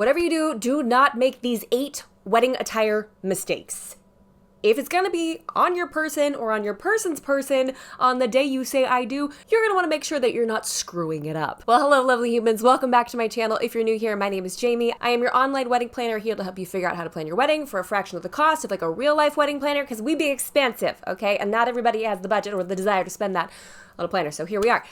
Whatever you do, do not make these 8 wedding attire mistakes. If it's gonna be on your person or on your person's person on the day you say I do, you're gonna wanna make sure that you're not screwing it up. Well, hello, lovely humans. Welcome back to my channel. If you're new here, my name is Jamie. I am your online wedding planner here to help you figure out how to plan your wedding for a fraction of the cost of like a real life wedding planner, because we be expensive, okay? And not everybody has the budget or the desire to spend that on a planner. So here we are.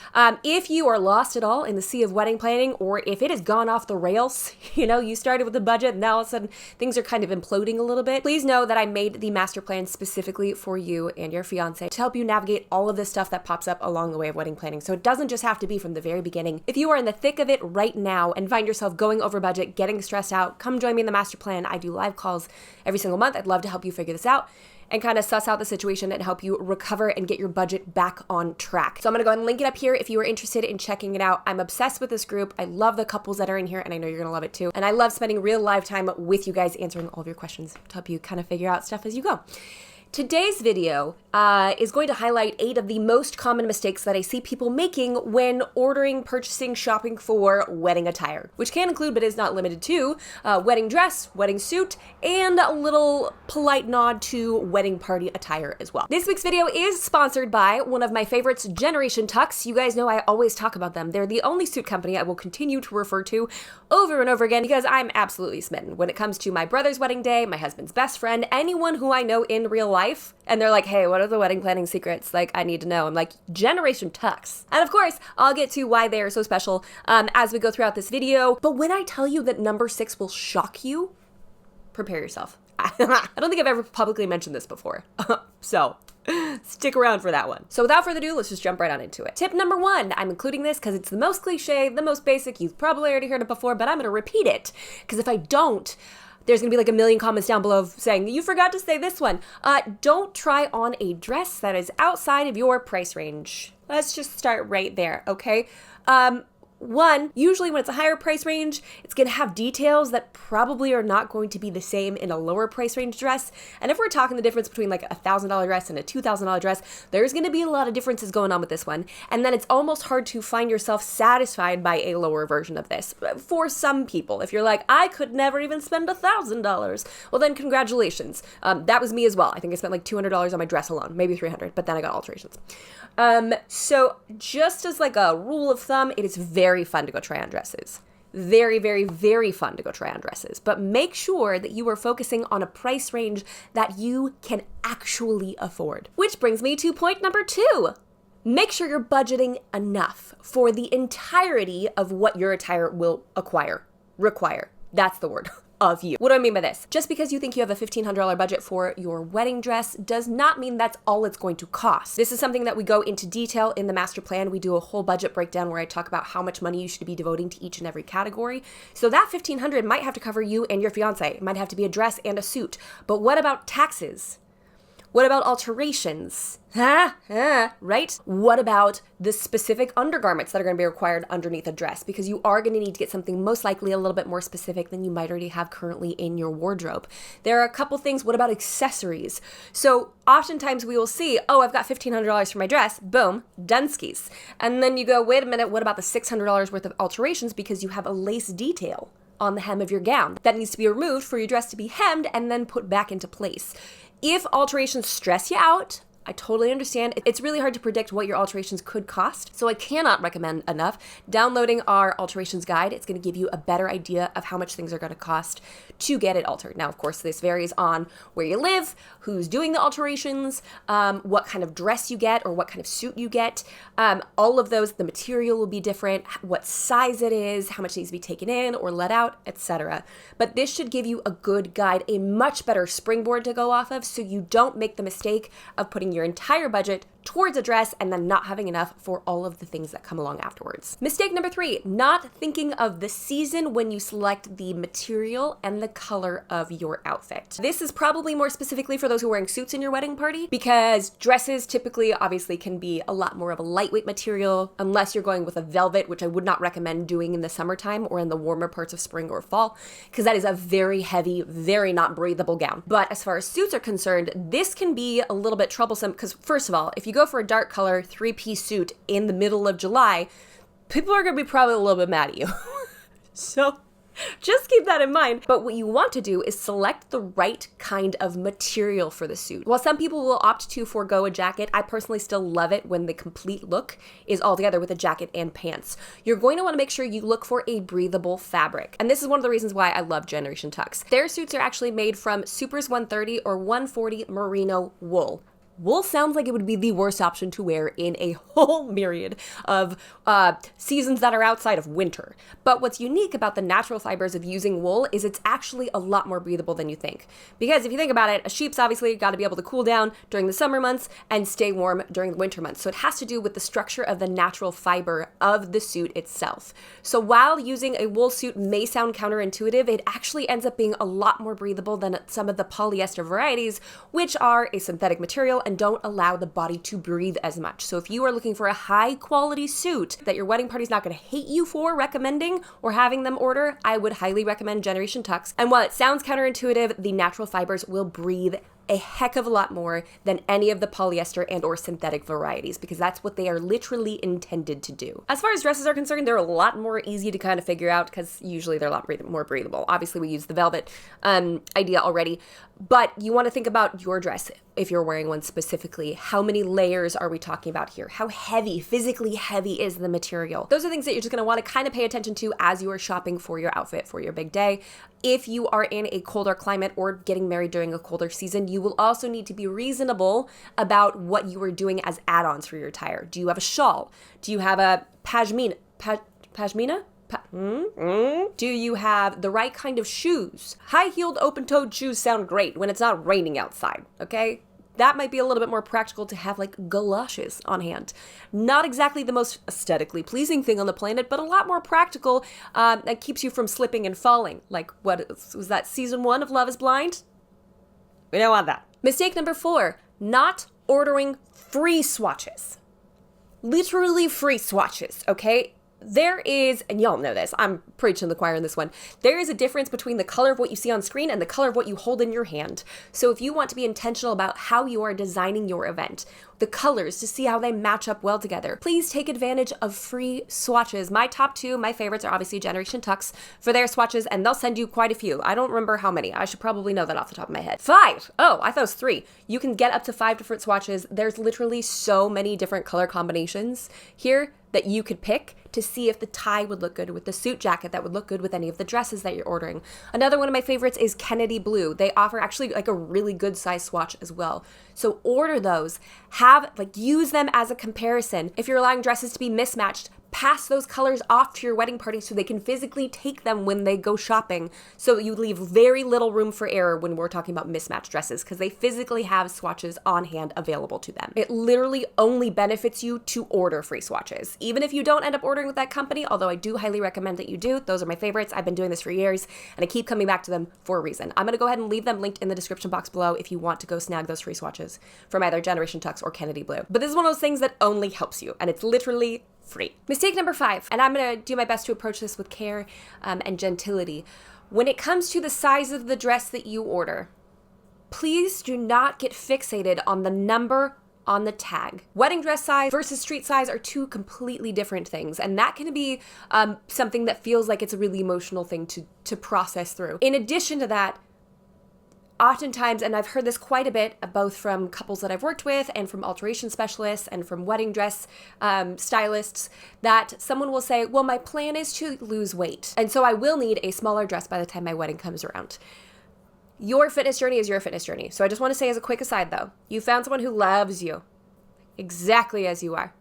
If you are lost at all in the sea of wedding planning, or if it has gone off the rails, you started with a budget and now all of a sudden things are kind of imploding a little bit, please know that I made the master plan specifically for you and your fiance to help you navigate all of this stuff that pops up along the way of wedding planning. So it doesn't just have to be from the very beginning. If you are in the thick of it right now and find yourself going over budget, getting stressed out, come join me in the master plan. I do live calls every single month. I'd love to help you figure this out and kind of suss out the situation and help you recover and get your budget back on track. So I'm gonna go ahead and link it up here if you are interested in checking it out. I'm obsessed with this group. I love the couples that are in here, and I know you're gonna love it too. And I love spending real live time with you guys answering all of your questions to help you kind of figure out stuff as you go. Today's video is going to highlight 8 of the most common mistakes that I see people making when ordering, purchasing, shopping for wedding attire, which can include, but is not limited to, wedding dress, wedding suit, and a little polite nod to wedding party attire as well. This week's video is sponsored by one of my favorites, Generation Tux. You guys know I always talk about them. They're the only suit company I will continue to refer to over and over again because I'm absolutely smitten. When it comes to my brother's wedding day, my husband's best friend, anyone who I know in real life, and they're like, hey, what are the wedding planning secrets? Like, I need to know. I'm like, Generation Tux. And of course, I'll get to why they are so special as we go throughout this video. But when I tell you that number 6 will shock you, prepare yourself. I don't think I've ever publicly mentioned this before. So stick around for that one. So without further ado, let's just jump right on into it. Tip number 1, I'm including this because it's the most cliche, the most basic. You've probably already heard it before, but I'm going to repeat it because if I don't, there's gonna be like a million comments down below saying, you forgot to say this one. Don't try on a dress that is outside of your price range. Let's just start right there, okay? One, usually when it's a higher price range, it's gonna have details that probably are not going to be the same in a lower price range dress. And if we're talking the difference between like a $1,000 dress and a $2,000 dress, there's gonna be a lot of differences going on with this one. And then it's almost hard to find yourself satisfied by a lower version of this. For some people, if you're like, I could never even spend $1,000, well then congratulations. That was me as well. I think I spent like $200 on my dress alone, maybe $300, but then I got alterations. So just as like a rule of thumb, it is very fun to go try on dresses. Very, very, very fun to go try on dresses. But make sure that you are focusing on a price range that you can actually afford. Which brings me to point number 2. Make sure you're budgeting enough for the entirety of what your attire will require. That's the word. Of you. What do I mean by this? Just because you think you have a $1,500 budget for your wedding dress does not mean that's all it's going to cost. This is something that we go into detail in the master plan. We do a whole budget breakdown where I talk about how much money you should be devoting to each and every category. So that $1,500 might have to cover you and your fiance. It might have to be a dress and a suit. But what about taxes? What about alterations? Right? What about the specific undergarments that are going to be required underneath a dress? Because you are going to need to get something most likely a little bit more specific than you might already have currently in your wardrobe. There are a couple things. What about accessories? So oftentimes we will see, oh, I've got $1,500 for my dress. Boom, dunskies. And then you go, wait a minute, what about the $600 worth of alterations because you have a lace detail on the hem of your gown that needs to be removed for your dress to be hemmed and then put back into place. If alterations stress you out, I totally understand. It's really hard to predict what your alterations could cost, so I cannot recommend enough downloading our alterations guide. It's going to give you a better idea of how much things are going to cost to get it altered. Now, of course, this varies on where you live, who's doing the alterations, what kind of dress you get or what kind of suit you get. All of those, the material will be different, what size it is, how much needs to be taken in or let out, etc. But this should give you a good guide, a much better springboard to go off of so you don't make the mistake of putting your entire budget towards a dress and then not having enough for all of the things that come along afterwards. Mistake number 3, not thinking of the season when you select the material and the color of your outfit. This is probably more specifically for those who are wearing suits in your wedding party because dresses typically obviously can be a lot more of a lightweight material unless you're going with a velvet, which I would not recommend doing in the summertime or in the warmer parts of spring or fall because that is a very heavy, very not breathable gown. But as far as suits are concerned, this can be a little bit troublesome because first of all, if you go for a dark color 3-piece suit in the middle of July, people are going to be probably a little bit mad at you. So Just keep that in mind. But what you want to do is select the right kind of material for the suit. While some people will opt to forego a jacket, I personally still love it when the complete look is all together with a jacket and pants. You're going to want to make sure you look for a breathable fabric. And this is one of the reasons why I love Generation Tux. Their suits are actually made from Supers 130 or 140 merino wool. Wool sounds like it would be the worst option to wear in a whole myriad of seasons that are outside of winter. But what's unique about the natural fibers of using wool is it's actually a lot more breathable than you think. Because if you think about it, a sheep's obviously got to be able to cool down during the summer months and stay warm during the winter months. So it has to do with the structure of the natural fiber of the suit itself. So while using a wool suit may sound counterintuitive, it actually ends up being a lot more breathable than some of the polyester varieties, which are a synthetic material and don't allow the body to breathe as much. So if you are looking for a high quality suit that your wedding party's not going to hate you for recommending or having them order, I would highly recommend Generation Tux. And while it sounds counterintuitive, the natural fibers will breathe a heck of a lot more than any of the polyester and or synthetic varieties, because that's what they are literally intended to do. As far as dresses are concerned, they're a lot more easy to kind of figure out because usually they're a lot more breathable. Obviously, we use the velvet idea already, but you want to think about your dress if you're wearing one specifically. How many layers are we talking about here? How heavy, physically heavy is the material? Those are things that you're just going to want to kind of pay attention to as you are shopping for your outfit for your big day. If you are in a colder climate or getting married during a colder season, you will also need to be reasonable about what you are doing as add-ons for your attire. Do you have a shawl? Do you have a pashmina? Do you have the right kind of shoes? High-heeled, open-toed shoes sound great when it's not raining outside, okay? That might be a little bit more practical to have like galoshes on hand. Not exactly the most aesthetically pleasing thing on the planet, but a lot more practical that keeps you from slipping and falling. Like what was that, season 1 of Love is Blind? We don't want that. Mistake number 4, not ordering free swatches. Literally free swatches, okay? There is, and y'all know this, I'm preaching the choir in this one, there is a difference between the color of what you see on screen and the color of what you hold in your hand. So if you want to be intentional about how you are designing your event, the colors to see how they match up well together, please take advantage of free swatches. My top 2, my favorites are obviously Generation Tux for their swatches, and they'll send you quite a few. I don't remember how many. I should probably know that off the top of my head. 5. Oh, I thought it was 3. You can get up to 5 different swatches. There's literally so many different color combinations here that you could pick to see if the tie would look good with the suit jacket, that would look good with any of the dresses that you're ordering. Another one of my favorites is Kennedy Blue. They offer actually like a really good size swatch as well. So order those, use them as a comparison. If you're allowing dresses to be mismatched, pass those colors off to your wedding party so they can physically take them when they go shopping. So you leave very little room for error when we're talking about mismatched dresses because they physically have swatches on hand available to them. It literally only benefits you to order free swatches. Even if you don't end up ordering with that company, although I do highly recommend that you do. Those are my favorites. I've been doing this for years and I keep coming back to them for a reason. I'm going to go ahead and leave them linked in the description box below if you want to go snag those free swatches from either Generation Tux or Kennedy Blue. But this is one of those things that only helps you and it's literally free. Mistake number 5, and I'm going to do my best to approach this with care and gentility. When it comes to the size of the dress that you order, please do not get fixated on the number on the tag. Wedding dress size versus street size are 2 completely different things, and that can be something that feels like it's a really emotional thing to process through. In addition to that, oftentimes, and I've heard this quite a bit, both from couples that I've worked with and from alteration specialists and from wedding dress stylists, that someone will say, well, my plan is to lose weight, and so I will need a smaller dress by the time my wedding comes around. Your fitness journey is your fitness journey. So I just want to say as a quick aside though, you found someone who loves you exactly as you are.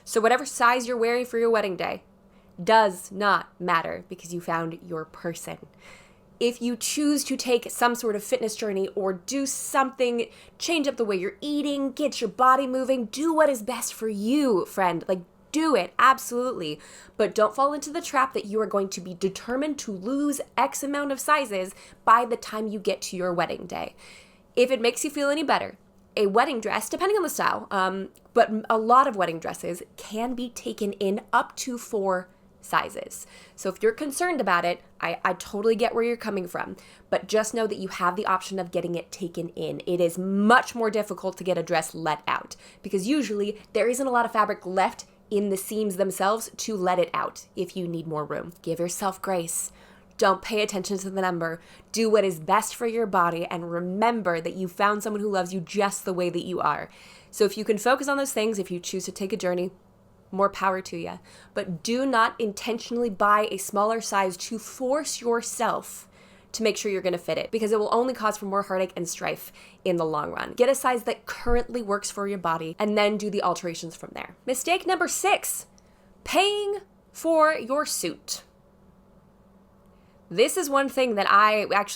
So whatever size you're wearing for your wedding day does not matter because you found your person. If you choose to take some sort of fitness journey or do something, change up the way you're eating, get your body moving, do what is best for you, friend. Do it, absolutely. But don't fall into the trap that you are going to be determined to lose X amount of sizes by the time you get to your wedding day. If it makes you feel any better, a wedding dress, depending on the style, but a lot of wedding dresses can be taken in up to 4 sizes. So if you're concerned about it, I totally get where you're coming from, but just know that you have the option of getting it taken in. It is much more difficult to get a dress let out because usually there isn't a lot of fabric left in the seams themselves to let it out if you need more room. Give yourself grace. Don't pay attention to the number. Do what is best for your body, and remember that you found someone who loves you just the way that you are. So if you can focus on those things, if you choose to take a journey, more power to you. But do not intentionally buy a smaller size to force yourself to make sure you're going to fit it, because it will only cause for more heartache and strife in the long run. Get a size that currently works for your body and then do the alterations from there. Mistake number 6, paying for your suit. This is one thing that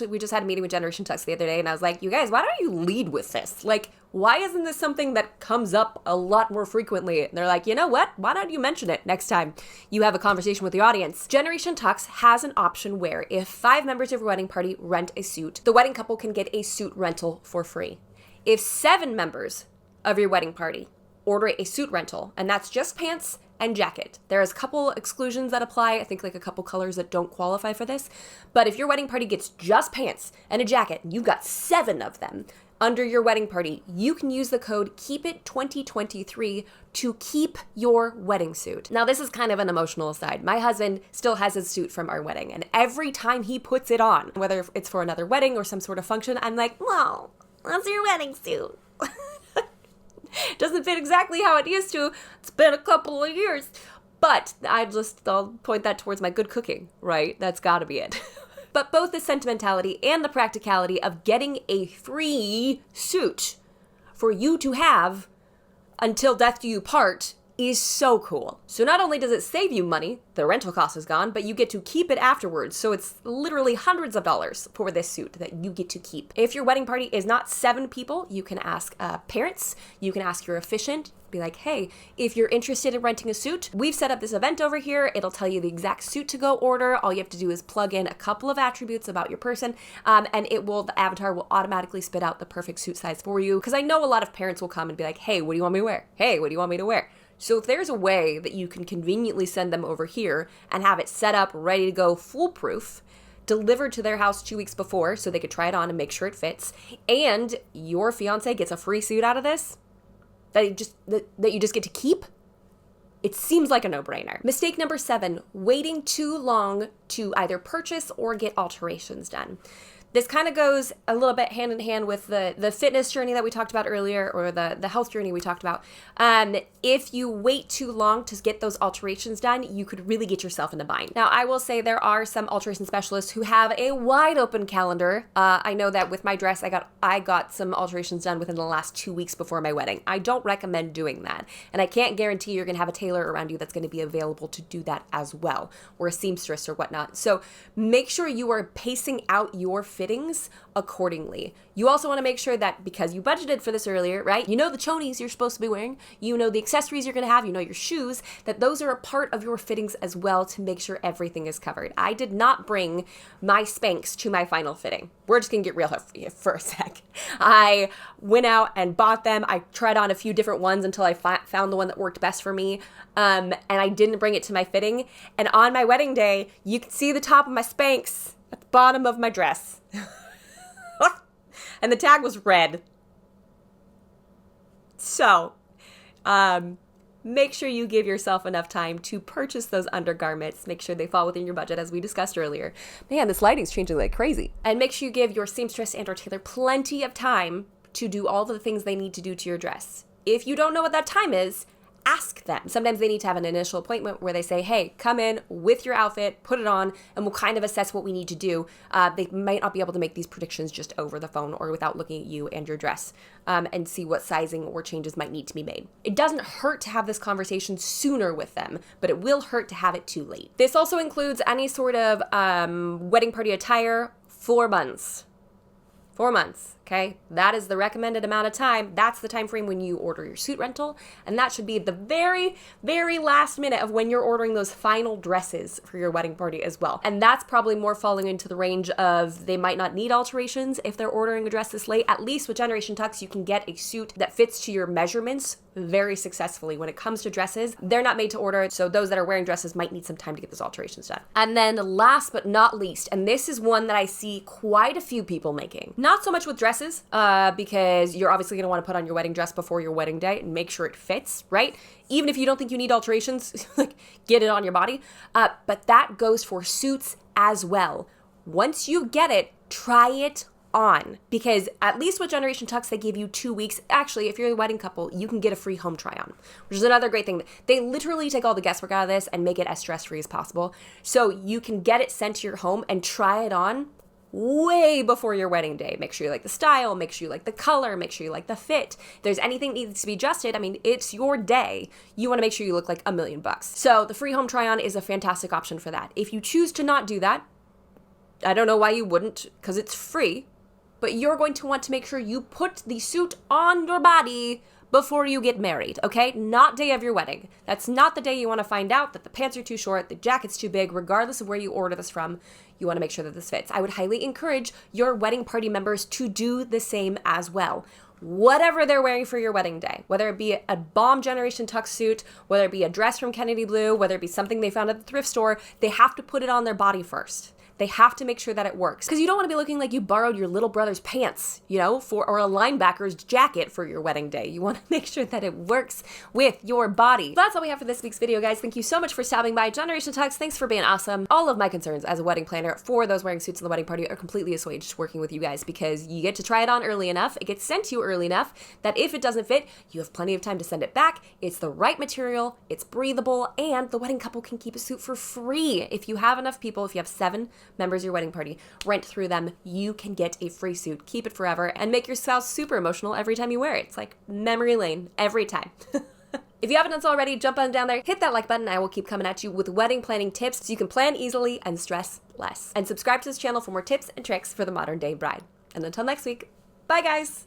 we just had a meeting with Generation Tux the other day, and I was like, you guys, why don't you lead with this? Like, why isn't this something that comes up a lot more frequently? And they're like, you know what? Why don't you mention it next time you have a conversation with the audience? Generation Tux has an option where if 5 members of your wedding party rent a suit, the wedding couple can get a suit rental for free. If 7 members of your wedding party order a suit rental, and that's just pants and jacket. There's a couple exclusions that apply, I think like a couple colors that don't qualify for this. But if your wedding party gets just pants and a jacket, and you've got 7 of them under your wedding party, you can use the code KEEPIT2023 to keep your wedding suit. Now, this is kind of an emotional aside. My husband still has his suit from our wedding, and every time he puts it on, whether it's for another wedding or some sort of function, I'm like, well, that's your wedding suit. Doesn't fit exactly how it used to. It's been a couple of years. But I'll point that towards my good cooking, right? That's gotta be it. But both the sentimentality and the practicality of getting a free suit for you to have until death do you part is so cool. So not only does it save you money, the rental cost is gone, but you get to keep it afterwards. So it's literally hundreds of dollars for this suit that you get to keep. If your wedding party is not 7 people, you can ask parents, you can ask your officiant, be like, hey, if you're interested in renting a suit, we've set up this event over here. It'll tell you the exact suit to go order. All you have to do is plug in a couple of attributes about your person, and the avatar will automatically spit out the perfect suit size for you. Because I know a lot of parents will come and be like, hey, what do you want me to wear? Hey, what do you want me to wear? So if there's a way that you can conveniently send them over here and have it set up, ready to go, foolproof, delivered to their house 2 weeks before so they could try it on and make sure it fits, and your fiance gets a free suit out of this, that you just get to keep, it seems like a no-brainer. Mistake number 7, waiting too long to either purchase or get alterations done. This kind of goes a little bit hand in hand with the fitness journey that we talked about earlier, or the health journey we talked about. If you wait too long to get those alterations done, you could really get yourself in a bind. Now, I will say there are some alteration specialists who have a wide open calendar. I know that with my dress, I got some alterations done within the last 2 weeks before my wedding. I don't recommend doing that. And I can't guarantee you're going to have a tailor around you that's going to be available to do that as well, or a seamstress or whatnot. So make sure you are pacing out your fittings accordingly. You also want to make sure that, because you budgeted for this earlier, right? You know the chonies you're supposed to be wearing, you know the accessories you're going to have, you know your shoes, that those are a part of your fittings as well to make sure everything is covered. I did not bring my Spanx to my final fitting. We're just going to get real for a sec. I went out and bought them. I tried on a few different ones until I found the one that worked best for me. And I didn't bring it to my fitting. And on my wedding day, you can see the top of my Spanx at the bottom of my dress. And the tag was red. So, make sure you give yourself enough time to purchase those undergarments. Make sure they fall within your budget, as we discussed earlier. Man, this lighting's changing like crazy. And make sure you give your seamstress and or tailor plenty of time to do all the things they need to do to your dress. If you don't know what that time is, ask them. Sometimes they need to have an initial appointment where they say, hey, come in with your outfit, put it on, and we'll kind of assess what we need to do. They might not be able to make these predictions just over the phone or without looking at you and your dress, and see what sizing or changes might need to be made. It doesn't hurt to have this conversation sooner with them, but it will hurt to have it too late. This also includes any sort of wedding party attire. 4 months. 4 months, okay? That is the recommended amount of time. That's the time frame when you order your suit rental, and that should be the very, very last minute of when you're ordering those final dresses for your wedding party as well. And that's probably more falling into the range of they might not need alterations if they're ordering a dress this late. At least with Generation Tux, you can get a suit that fits to your measurements very successfully. When it comes to dresses, they're not made to order, so those that are wearing dresses might need some time to get those alterations done. And then last but not least, and this is one that I see quite a few people making, not so much with dresses, because you're obviously going to want to put on your wedding dress before your wedding day and make sure it fits, right? Even if you don't think you need alterations, like get it on your body. But that goes for suits as well. Once you get it, try it on, because at least with Generation Tux, they give you 2 weeks. Actually, if you're a wedding couple, you can get a free home try on, which is another great thing. They literally take all the guesswork out of this and make it as stress-free as possible. So you can get it sent to your home and try it on way before your wedding day. Make sure you like the style, make sure you like the color, make sure you like the fit. If there's anything that needs to be adjusted, I mean, it's your day. You want to make sure you look like $1 million. So the free home try on is a fantastic option for that. If you choose to not do that, I don't know why you wouldn't, because it's free, but you're going to want to make sure you put the suit on your body before you get married, okay? Not day of your wedding. That's not the day you want to find out that the pants are too short, the jacket's too big, regardless of where you order this from. You want to make sure that this fits. I would highly encourage your wedding party members to do the same as well. Whatever they're wearing for your wedding day, whether it be a bomb Generation Tux suit, whether it be a dress from Kennedy Blue, whether it be something they found at the thrift store, they have to put it on their body first. They have to make sure that it works, because you don't want to be looking like you borrowed your little brother's pants, or a linebacker's jacket for your wedding day. You want to make sure that it works with your body. So that's all we have for this week's video, guys. Thank you so much for stopping by. Generation Tux, thanks for being awesome. All of my concerns as a wedding planner for those wearing suits in the wedding party are completely assuaged working with you guys, because you get to try it on early enough, it gets sent to you early enough that if it doesn't fit, you have plenty of time to send it back. It's the right material, it's breathable, and the wedding couple can keep a suit for free. If you have enough people, if you have 7 members of your wedding party, rent through them, you can get a free suit, keep it forever, and make your spouse super emotional every time you wear it. It's like memory lane every time. If you haven't done so already, jump on down there, hit that like button. I will keep coming at you with wedding planning tips so you can plan easily and stress less. And subscribe to this channel for more tips and tricks for the modern day bride. And until next week, bye guys!